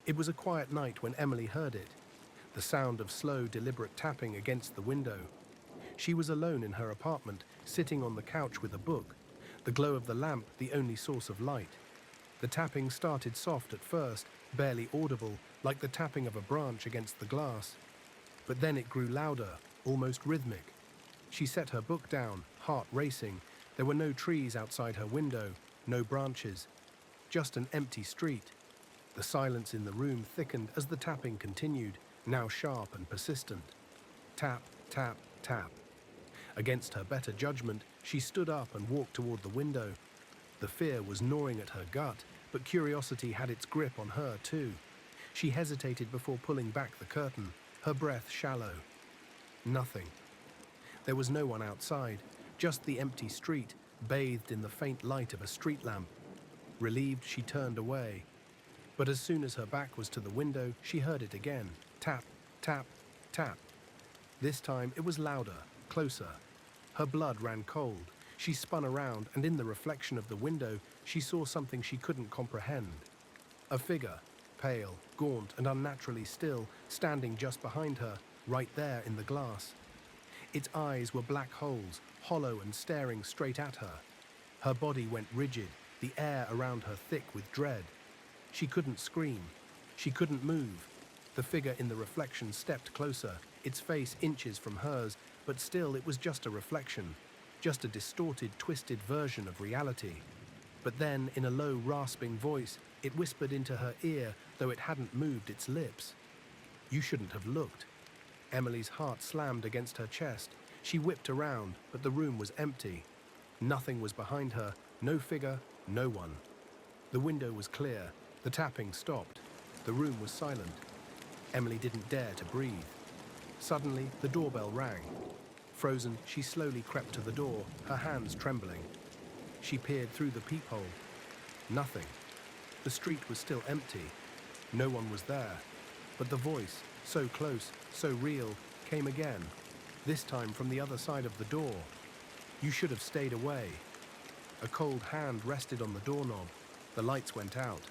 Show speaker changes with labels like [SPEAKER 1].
[SPEAKER 1] It was a quiet night when Emily heard it, the sound of slow, deliberate tapping against the window. She was alone in her apartment, sitting on the couch with a book, the glow of the lamp the only source of light. The tapping started soft at first, barely audible, like the tapping of a branch against the glass. But then it grew louder, almost rhythmic. She set her book down, heart racing. There were no trees outside her window, no branches, just an empty street. The silence in the room thickened as the tapping continued, now sharp and persistent. Tap, tap, tap. Against her better judgment, she stood up and walked toward the window. The fear was gnawing at her gut, but curiosity had its grip on her too. She hesitated before pulling back the curtain, her breath shallow. Nothing. There was no one outside, just the empty street, bathed in the faint light of a street lamp. Relieved, she turned away. But as soon as her back was to the window, she heard it again. Tap, tap, tap. This time it was louder, closer. Her blood ran cold. She spun around, and in the reflection of the window, she saw something she couldn't comprehend. A figure, pale, gaunt, and unnaturally still, standing just behind her, right there in the glass. Its eyes were black holes, hollow and staring straight at her. Her body went rigid, the air around her thick with dread. She couldn't scream. She couldn't move. The figure in the reflection stepped closer, its face inches from hers, but still it was just a reflection, just a distorted, twisted version of reality. But then, in a low, rasping voice, it whispered into her ear, though it hadn't moved its lips. "You shouldn't have looked." Emily's heart slammed against her chest. She whipped around, but the room was empty. Nothing was behind her, no figure, no one. The window was clear. The tapping stopped. The room was silent. Emily didn't dare to breathe. Suddenly, the doorbell rang. Frozen, she slowly crept to the door, her hands trembling. She peered through the peephole. Nothing. The street was still empty. No one was there. But the voice, so close, so real, came again, this time from the other side of the door. "You should have stayed away." A cold hand rested on the doorknob. The lights went out.